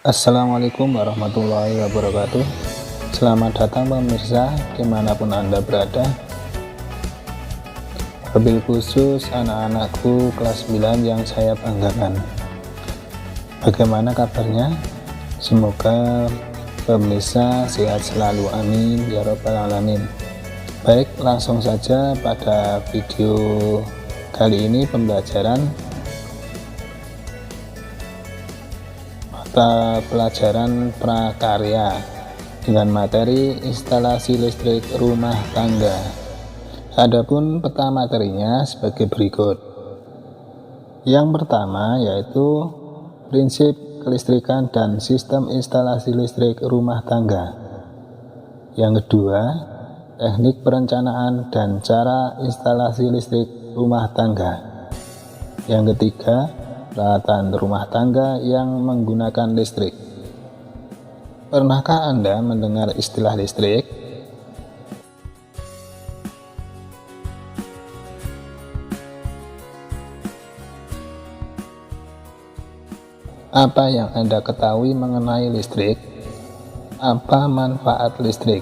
Assalamualaikum warahmatullahi wabarakatuh. Selamat datang pemirsa dimanapun Anda berada. Wabil khusus anak-anakku kelas 9 yang saya banggakan. Bagaimana kabarnya? Semoga pemirsa sehat selalu, amin ya rabbal alamin. Baik, langsung saja pada video kali ini pembelajaran pelajaran prakarya dengan materi instalasi listrik rumah tangga. Adapun peta materinya sebagai berikut. Yang pertama yaitu prinsip kelistrikan dan sistem instalasi listrik rumah tangga. Yang kedua, teknik perencanaan dan cara instalasi listrik rumah tangga. Yang ketiga, peralatan rumah tangga yang menggunakan listrik. Pernahkah Anda mendengar istilah listrik? Apa yang Anda ketahui mengenai listrik? Apa manfaat listrik?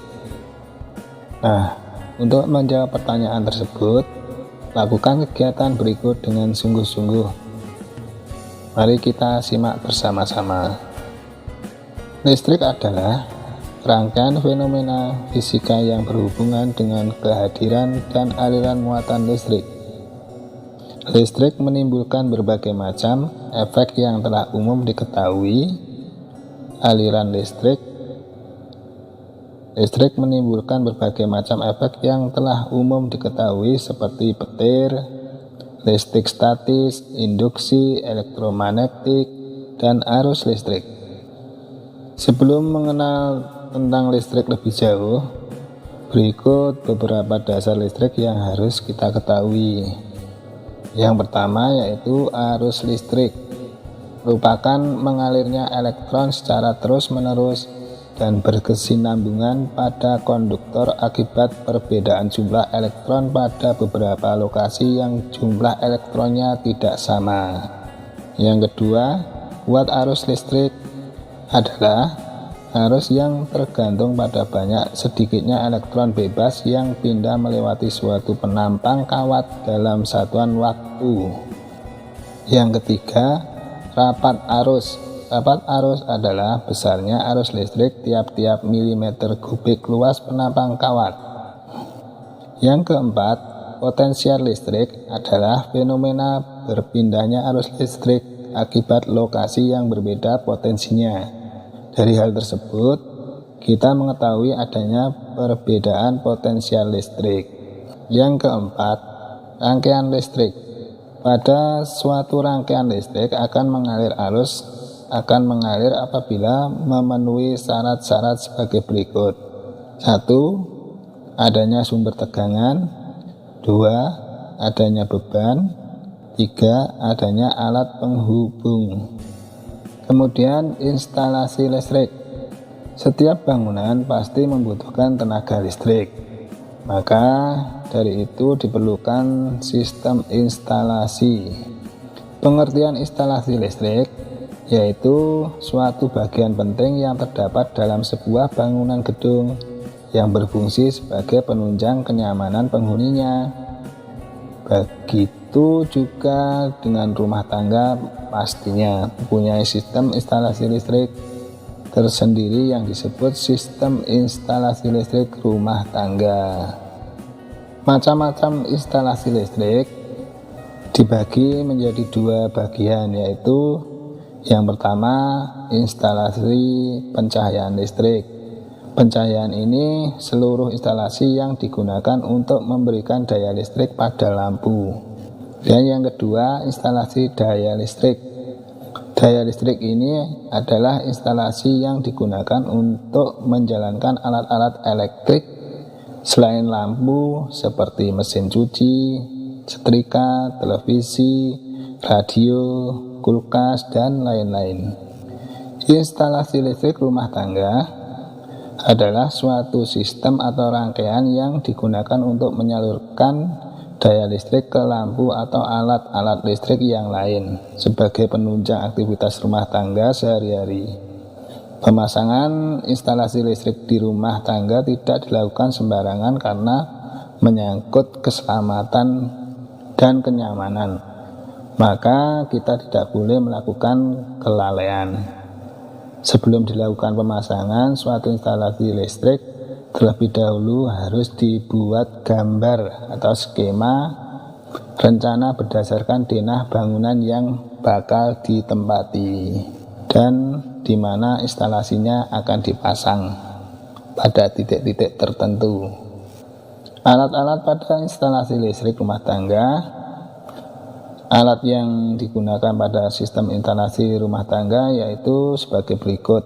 Nah, untuk menjawab pertanyaan tersebut, lakukan kegiatan berikut dengan sungguh-sungguh. Mari kita simak bersama-sama. Listrik adalah rangkaian fenomena fisika yang berhubungan dengan kehadiran dan aliran muatan listrik. Listrik menimbulkan berbagai macam efek yang telah umum diketahui. Aliran listrik menimbulkan berbagai macam efek yang telah umum diketahui seperti petir, listrik statis, induksi, elektromagnetik, dan arus listrik. Sebelum mengenal tentang listrik lebih jauh, berikut beberapa dasar listrik yang harus kita ketahui. Yang pertama yaitu arus listrik, merupakan mengalirnya elektron secara terus-menerus dan berkesinambungan pada konduktor akibat perbedaan jumlah elektron pada beberapa lokasi yang jumlah elektronnya tidak sama. Yang kedua, kuat arus listrik adalah arus yang tergantung pada banyak sedikitnya elektron bebas yang pindah melewati suatu penampang kawat dalam satuan waktu. Yang ketiga, rapat arus. Rapat arus adalah besarnya arus listrik tiap-tiap milimeter kubik luas penampang kawat. Yang keempat, potensial listrik adalah fenomena berpindahnya arus listrik akibat lokasi yang berbeda potensinya. Dari hal tersebut, kita mengetahui adanya perbedaan potensial listrik. Yang keempat, rangkaian listrik. Pada suatu rangkaian listrik akan mengalir apabila memenuhi syarat-syarat sebagai berikut. 1. Adanya sumber tegangan. 2. Adanya beban. 3. Adanya alat penghubung. Kemudian instalasi listrik. Setiap bangunan pasti membutuhkan tenaga listrik. Maka dari itu diperlukan sistem instalasi. Pengertian instalasi listrik yaitu suatu bagian penting yang terdapat dalam sebuah bangunan gedung yang berfungsi sebagai penunjang kenyamanan penghuninya. Begitu juga dengan rumah tangga, pastinya mempunyai sistem instalasi listrik tersendiri yang disebut sistem instalasi listrik rumah tangga. Macam-macam instalasi listrik dibagi menjadi dua bagian, yaitu yang pertama, instalasi pencahayaan listrik. Pencahayaan ini seluruh instalasi yang digunakan untuk memberikan daya listrik pada lampu. Dan yang kedua, instalasi daya listrik. Daya listrik ini adalah instalasi yang digunakan untuk menjalankan alat-alat elektrik selain lampu seperti mesin cuci, setrika, televisi, radio, kulkas, dan lain-lain. Instalasi listrik rumah tangga adalah suatu sistem atau rangkaian yang digunakan untuk menyalurkan daya listrik ke lampu atau alat-alat listrik yang lain sebagai penunjang aktivitas rumah tangga sehari-hari. Pemasangan instalasi listrik di rumah tangga tidak dilakukan sembarangan karena menyangkut keselamatan dan kenyamanan. Maka kita tidak boleh melakukan kelalaian. Sebelum dilakukan pemasangan suatu instalasi listrik, terlebih dahulu harus dibuat gambar atau skema rencana berdasarkan denah bangunan yang bakal ditempati dan di mana instalasinya akan dipasang pada titik-titik tertentu. Alat-alat pada instalasi listrik rumah tangga. Alat yang digunakan pada sistem instalasi rumah tangga yaitu sebagai berikut.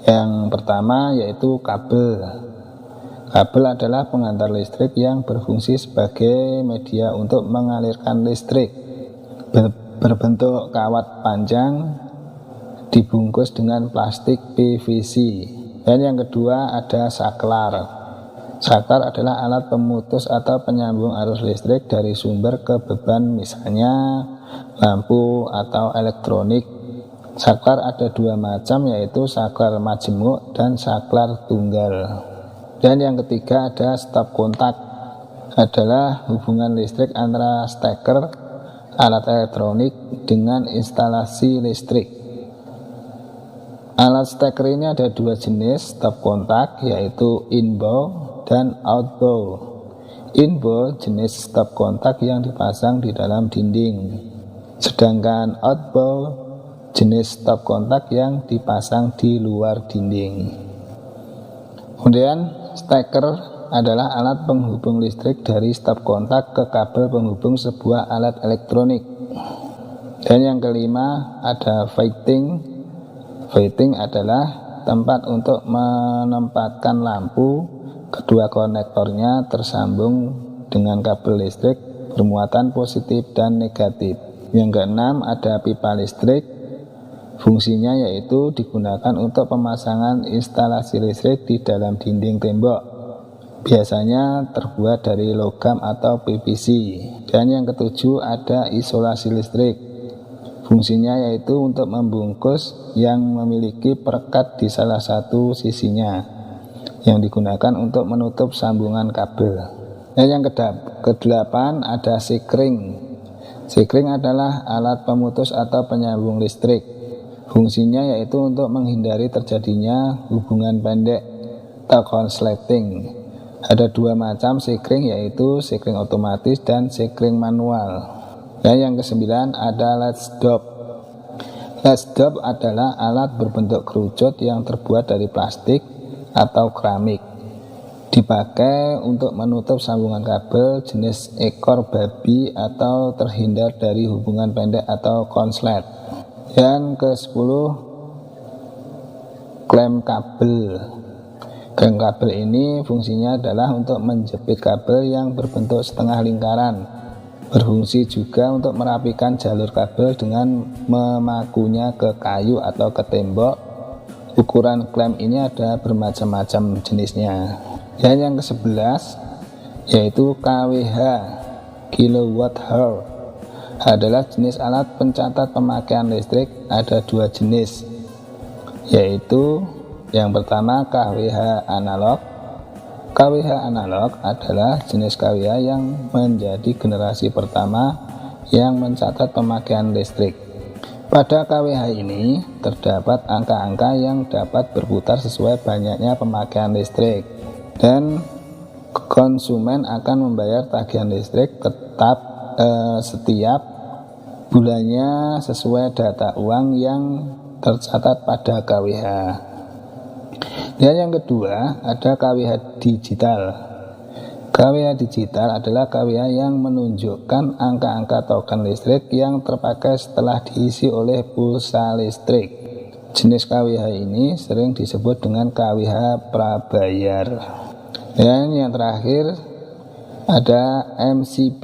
Yang pertama yaitu kabel. Kabel adalah pengantar listrik yang berfungsi sebagai media untuk mengalirkan listrik. Berbentuk kawat panjang dibungkus dengan plastik PVC. Dan yang kedua ada saklar. Saklar adalah alat pemutus atau penyambung arus listrik dari sumber ke beban, misalnya lampu atau elektronik. Saklar ada dua macam, yaitu saklar majemuk dan saklar tunggal. Dan yang ketiga ada stop kontak, adalah hubungan listrik antara steker alat elektronik dengan instalasi listrik. Alat steker ini ada dua jenis stop kontak, yaitu inbound dan outbound. Inbound jenis stop kontak yang dipasang di dalam dinding, sedangkan outbound jenis stop kontak yang dipasang di luar dinding. Kemudian steker adalah alat penghubung listrik dari stop kontak ke kabel penghubung sebuah alat elektronik. Dan yang kelima ada fighting. Fighting adalah tempat untuk menempatkan lampu. Kedua konektornya tersambung dengan kabel listrik bermuatan positif dan negatif. Yang keenam ada pipa listrik. Fungsinya yaitu digunakan untuk pemasangan instalasi listrik di dalam dinding tembok. Biasanya terbuat dari logam atau PVC. Dan yang ketujuh ada isolasi listrik. Fungsinya yaitu untuk membungkus yang memiliki perekat di salah satu sisinya, yang digunakan untuk menutup sambungan kabel. Dan yang kedelapan ada sekring. Sekring adalah alat pemutus atau penyambung listrik. Fungsinya yaitu untuk menghindari terjadinya hubungan pendek atau konsleting. Ada dua macam sekring, yaitu sekring otomatis dan sekring manual. Dan yang kesembilan ada latchdop. Latchdop adalah alat berbentuk kerucut yang terbuat dari plastik atau keramik. Dipakai untuk menutup sambungan kabel jenis ekor babi atau terhindar dari hubungan pendek atau konslet. Dan ke-10 klem kabel. Klem kabel ini fungsinya adalah untuk menjepit kabel yang berbentuk setengah lingkaran. Berfungsi juga untuk merapikan jalur kabel dengan memakunya ke kayu atau ke tembok. Ukuran klem ini ada bermacam-macam jenisnya. Dan yang ke-11 yaitu KWH, kilowatt hour, adalah jenis alat pencatat pemakaian listrik. Ada dua jenis, yaitu yang pertama KWH analog. KWH analog adalah jenis KWH yang menjadi generasi pertama yang mencatat pemakaian listrik. Pada KWH ini terdapat angka-angka yang dapat berputar sesuai banyaknya pemakaian listrik, dan konsumen akan membayar tagihan listrik tetap setiap bulannya sesuai data uang yang tercatat pada KWH. Dan yang kedua ada KWH digital. KWH digital adalah KWH yang menunjukkan angka-angka token listrik yang terpakai setelah diisi oleh pulsa listrik. Jenis KWH ini sering disebut dengan KWH prabayar. Dan yang terakhir ada MCB,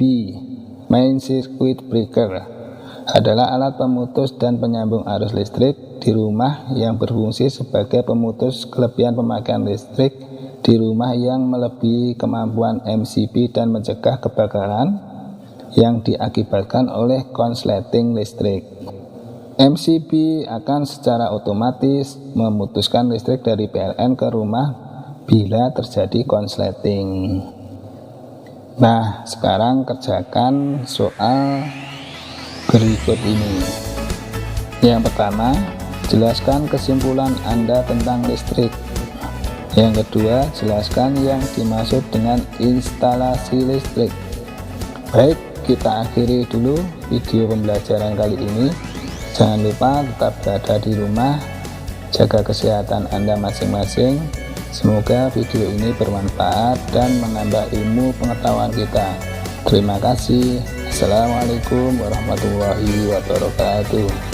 Main Circuit Breaker, adalah alat pemutus dan penyambung arus listrik di rumah yang berfungsi sebagai pemutus kelebihan pemakaian listrik di rumah yang melebihi kemampuan MCB dan mencegah kebakaran yang diakibatkan oleh konsleting listrik. MCB akan secara otomatis memutuskan listrik dari PLN ke rumah bila terjadi konsleting. Nah, sekarang kerjakan soal berikut ini. Yang pertama, jelaskan kesimpulan Anda tentang listrik. Yang kedua, jelaskan yang dimaksud dengan instalasi listrik. Baik, kita akhiri dulu video pembelajaran kali ini. Jangan lupa tetap berada di rumah, jaga kesehatan Anda masing-masing. Semoga video ini bermanfaat dan menambah ilmu pengetahuan kita. Terima kasih. Assalamualaikum warahmatullahi wabarakatuh.